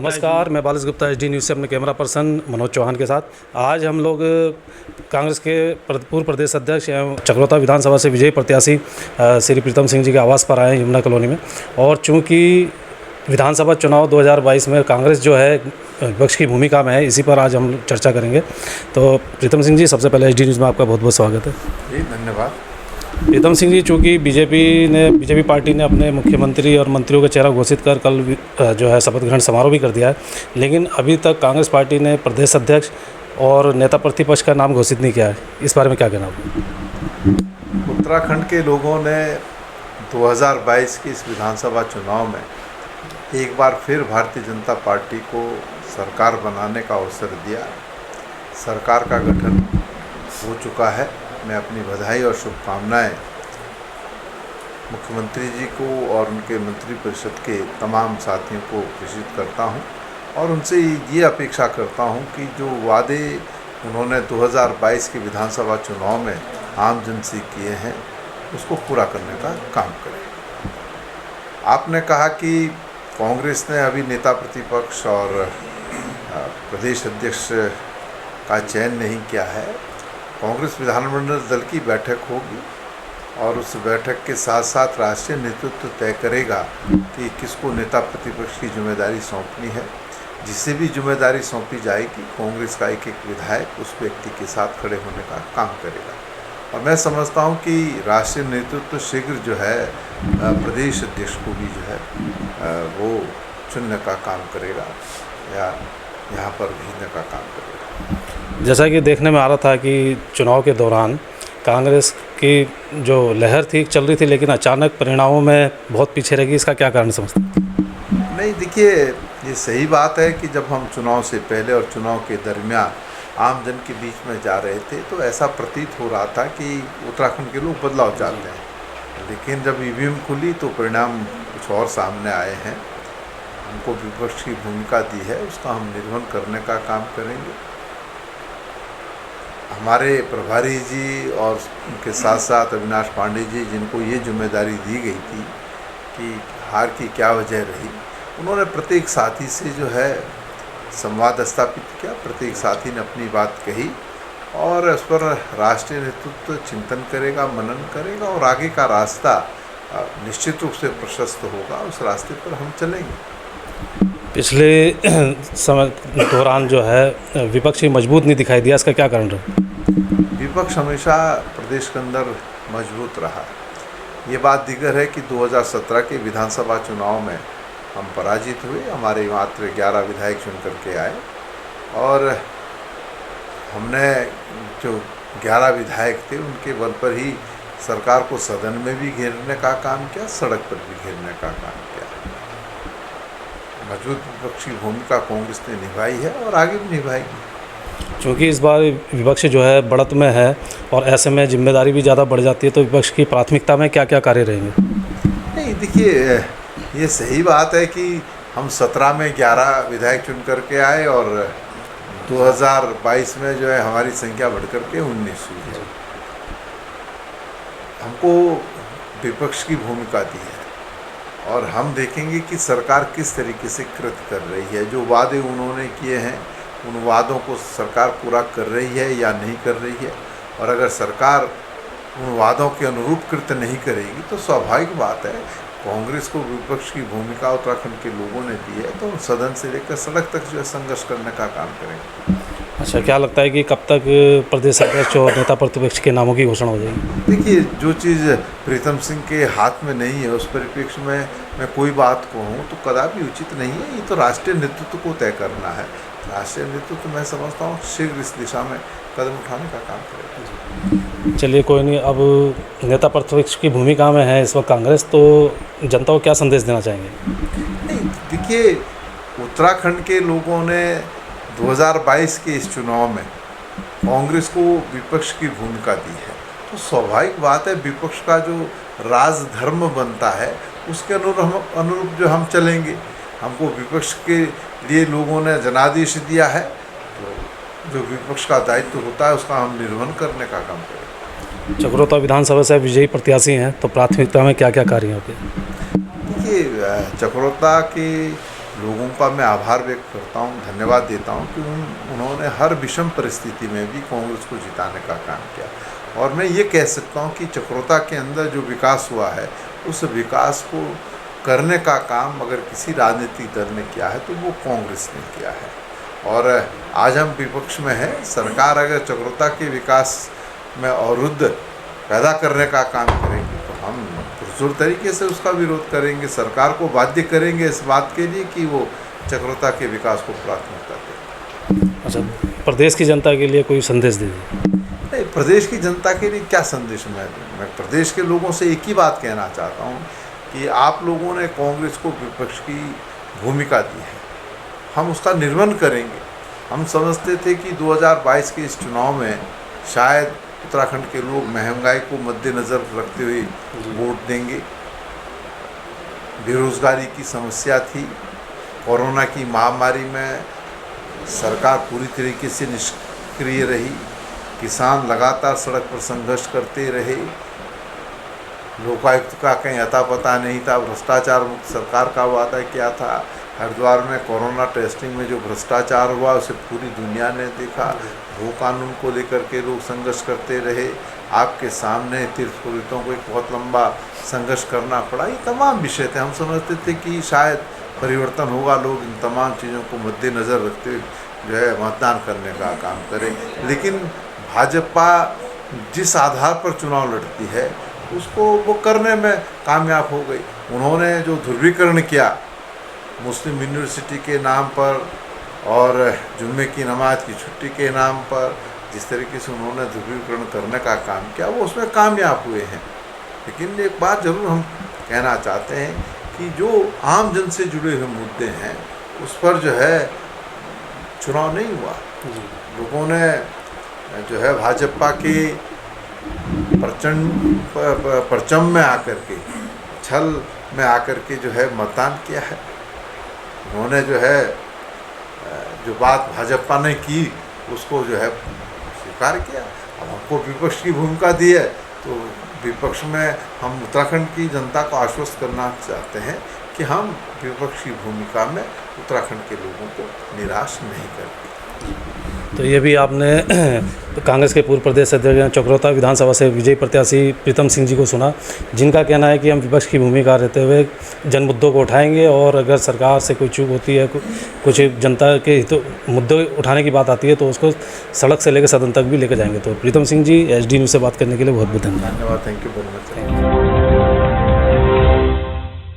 नमस्कार, मैं बालिश Gupta HD news से अपने कैमरा पर्सन मनोज चौहान के साथ आज हम लोग कांग्रेस के पूर्व प्रदेश अध्यक्ष एवं चकरौता विधानसभा से विजयी प्रत्याशी श्री प्रीतम सिंह जी के आवास पर आए हैं यमुना कॉलोनी में। और चूंकि विधानसभा चुनाव 2022 में कांग्रेस जो है विपक्ष की भूमिका में है, इसी पर आज हम चर्चा करेंगे। तो प्रीतम सिंह जी, सबसे पहले एचडी न्यूज़ में आपका बहुत बहुत स्वागत है। जी धन्यवाद। प्रीतम सिंह जी, चूँकि बीजेपी पार्टी ने अपने मुख्यमंत्री और मंत्रियों का चेहरा घोषित कर कल जो है शपथ ग्रहण समारोह भी कर दिया है, लेकिन अभी तक कांग्रेस पार्टी ने प्रदेश अध्यक्ष और नेता प्रतिपक्ष का नाम घोषित नहीं किया है। इस बारे में क्या कहना होगा? उत्तराखंड के लोगों ने 2022 के इस विधानसभा चुनाव में एक बार फिर भारतीय जनता पार्टी को सरकार बनाने का अवसर दिया। सरकार का गठन हो चुका है। मैं अपनी बधाई और शुभकामनाएं मुख्यमंत्री जी को और उनके मंत्रिपरिषद के तमाम साथियों को प्रेषित करता हूं और उनसे ये अपेक्षा करता हूं कि जो वादे उन्होंने 2022 के विधानसभा चुनाव में आम जन से किए हैं उसको पूरा करने का काम करें। आपने कहा कि कांग्रेस ने अभी नेता प्रतिपक्ष और प्रदेश अध्यक्ष का चयन नहीं किया है। कांग्रेस विधानमंडल दल की बैठक होगी और उस बैठक के साथ साथ राष्ट्रीय नेतृत्व तय करेगा कि किसको नेता प्रतिपक्ष की जिम्मेदारी सौंपनी है। जिसे भी जिम्मेदारी सौंपी जाएगी, कांग्रेस का एक एक विधायक उस व्यक्ति के साथ खड़े होने का काम करेगा। और मैं समझता हूं कि राष्ट्रीय नेतृत्व शीघ्र जो है प्रदेश अध्यक्ष को भी जो है वो चुनने का काम करेगा या यहाँ पर भेजने का काम करेगा। जैसा कि देखने में आ रहा था कि चुनाव के दौरान कांग्रेस की जो लहर थी चल रही थी, लेकिन अचानक परिणामों में बहुत पीछे रह गई। इसका क्या कारण समझते हैं? नहीं, देखिए, ये सही बात है कि जब हम चुनाव से पहले और चुनाव के दरमियान आम जन के बीच में जा रहे थे तो ऐसा प्रतीत हो रहा था कि उत्तराखंड के लोग बदलाव चाहते हैं। लेकिन जब ईवीएम खुली तो परिणाम कुछ और सामने आए हैं। हमको विपक्ष की भूमिका दी है, उसका हम निर्वहन करने का काम करेंगे। हमारे प्रभारी जी और उनके साथ साथ अविनाश पांडे जी, जिनको ये जिम्मेदारी दी गई थी कि हार की क्या वजह रही, उन्होंने प्रत्येक साथी से जो है संवाद स्थापित किया। प्रत्येक साथी ने अपनी बात कही और उस पर राष्ट्रीय नेतृत्व चिंतन करेगा, मनन करेगा और आगे का रास्ता निश्चित रूप से प्रशस्त होगा। उस रास्ते पर हम चलेंगे। पिछले समय दौरान जो है विपक्ष ही मजबूत नहीं दिखाई दिया, इसका क्या कारण रहा? विपक्ष हमेशा प्रदेश के अंदर मजबूत रहा। ये बात दीगर है कि 2017 के विधानसभा चुनाव में हम पराजित हुए। हमारे मात्र 11 विधायक चुन करके आए और हमने जो 11 विधायक थे उनके बल पर ही सरकार को सदन में भी घेरने का काम किया, सड़क पर भी घेरने का काम किया। मजबूत विपक्ष की भूमिका कांग्रेस ने निभाई है और आगे भी निभाएगी। क्योंकि इस बार विपक्ष जो है बढ़त में है और ऐसे में जिम्मेदारी भी ज़्यादा बढ़ जाती है, तो विपक्ष की प्राथमिकता में क्या क्या कार्य रहेंगे? नहीं, देखिए, ये सही बात है कि हम 17 में 11 विधायक चुन करके आए और 2022 में जो है हमारी संख्या बढ़ करके 19 हुई है। हमको विपक्ष की भूमिका दी है और हम देखेंगे कि सरकार किस तरीके से कृत कर रही है। जो वादे उन्होंने किए हैं उन वादों को सरकार पूरा कर रही है या नहीं कर रही है। और अगर सरकार उन वादों के अनुरूप कृत्य नहीं करेगी तो स्वाभाविक बात है कांग्रेस को विपक्ष की भूमिका उत्तराखंड के लोगों ने दी है, तो सदन से लेकर सड़क तक जो है संघर्ष करने का काम करेंगे। अच्छा, क्या लगता है कि कब तक प्रदेश अध्यक्ष और नेता प्रतिपक्ष के नामों की घोषणा हो जाएगी? देखिए, जो चीज़ प्रीतम सिंह के हाथ में नहीं है उस परिप्रेक्ष्य में मैं कोई बात कहूँ तो कदापि उचित नहीं है। ये तो राष्ट्रीय नेतृत्व को तय करना है। राष्ट्रीय नेतृत्व मैं समझता हूँ शीघ्र इस दिशा में कदम उठाने का काम करेगा। चलिए, कोई नहीं। अब नेता प्रतिपक्ष की भूमिका में है इस वक्त कांग्रेस, तो जनता को क्या संदेश देना चाहेंगे? नहीं, देखिए, उत्तराखंड के लोगों ने 2022 के इस चुनाव में कांग्रेस को विपक्ष की भूमिका दी है, तो स्वाभाविक बात है विपक्ष का जो राजधर्म बनता है उसके अनुरूप जो हम चलेंगे। हमको विपक्ष के लिए लोगों ने जनादेश दिया है, तो जो विपक्ष का दायित्व होता है उसका हम निर्वहन करने का काम करेंगे। चकरौता विधानसभा से विजयी प्रत्याशी हैं, तो प्राथमिकता में क्या क्या कार्य होंगे? देखिए, चकरौता की लोगों का मैं आभार व्यक्त करता हूँ, धन्यवाद देता हूँ कि उन्होंने हर विषम परिस्थिति में भी कांग्रेस को जिताने का काम किया। और मैं ये कह सकता हूँ कि चक्रोता के अंदर जो विकास हुआ है, उस विकास को करने का काम अगर किसी राजनीतिक दल ने किया है तो वो कांग्रेस ने किया है। और आज हम विपक्ष में हैं, सरकार अगर चक्रोता के विकास में अवरुद्ध पैदा करने का काम करेंगे तो हम पुरजोर तरीके से उसका विरोध करेंगे, सरकार को बाध्य करेंगे इस बात के लिए कि वो चक्रोता के विकास को प्राथमिकता दे। अच्छा, प्रदेश की जनता के लिए कोई संदेश दीजिए। नहीं, प्रदेश की जनता के लिए क्या संदेश मैं दूँ? मैं प्रदेश के लोगों से एक ही बात कहना चाहता हूँ कि आप लोगों ने कांग्रेस को विपक्ष की भूमिका दी है, हम उसका निर्वहन करेंगे। हम समझते थे कि 2022 के इस चुनाव में शायद उत्तराखंड के लोग महंगाई को मद्देनज़र रखते हुए वोट देंगे। बेरोज़गारी की समस्या थी, कोरोना की महामारी में सरकार पूरी तरीके से निष्क्रिय रही, किसान लगातार सड़क पर संघर्ष करते रहे, लोकायुक्त का कहीं अता पता नहीं था, भ्रष्टाचार मुक्त सरकार का वादा किया था। हरिद्वार में कोरोना टेस्टिंग में जो भ्रष्टाचार हुआ उसे पूरी दुनिया ने देखा। भू कानून को लेकर के लोग संघर्ष करते रहे, आपके सामने तीर्थपुरोहितों को एक बहुत लंबा संघर्ष करना पड़ा। ये तमाम विषय थे, हम समझते थे कि शायद परिवर्तन होगा, लोग इन तमाम चीज़ों को मद्देनज़र रखते हुए जो है मतदान करने का काम करें। लेकिन भाजपा जिस आधार पर चुनाव लड़ती है उसको वो करने में कामयाब हो गई। उन्होंने जो ध्रुवीकरण किया मुस्लिम यूनिवर्सिटी के नाम पर और जुम्मे की नमाज की छुट्टी के नाम पर, जिस तरीके से उन्होंने ध्रुवीकरण करने का काम किया वो उसमें कामयाब हुए हैं। लेकिन एक बात ज़रूर हम कहना चाहते हैं कि जो आम जन से जुड़े हुए मुद्दे हैं उस पर जो है चुनाव नहीं हुआ। लोगों ने जो है भाजपा के परचम में आकर के, छल में आकर के जो है मतदान किया है। उन्होंने जो है जो बात भाजपा ने की उसको जो है स्वीकार किया। अब हमको विपक्ष की भूमिका दी है तो विपक्ष में हम उत्तराखंड की जनता को आश्वस्त करना चाहते हैं कि हम विपक्ष की भूमिका में उत्तराखंड के लोगों को निराश नहीं करते। तो ये भी आपने कांग्रेस के पूर्व प्रदेश अध्यक्ष चक्रोता विधानसभा से विजयी प्रत्याशी प्रीतम सिंह जी को सुना, जिनका कहना है कि हम विपक्ष की भूमिका रहते हुए जन मुद्दों को उठाएंगे और अगर सरकार से कोई चूक होती है, कुछ जनता के हितों मुद्दे उठाने की बात आती है तो उसको सड़क से लेकर सदन तक भी लेकर जाएंगे। तो प्रीतम सिंह जी, HD न्यूज़ से बात करने के लिए बहुत बहुत धन्यवाद। Thank you very much.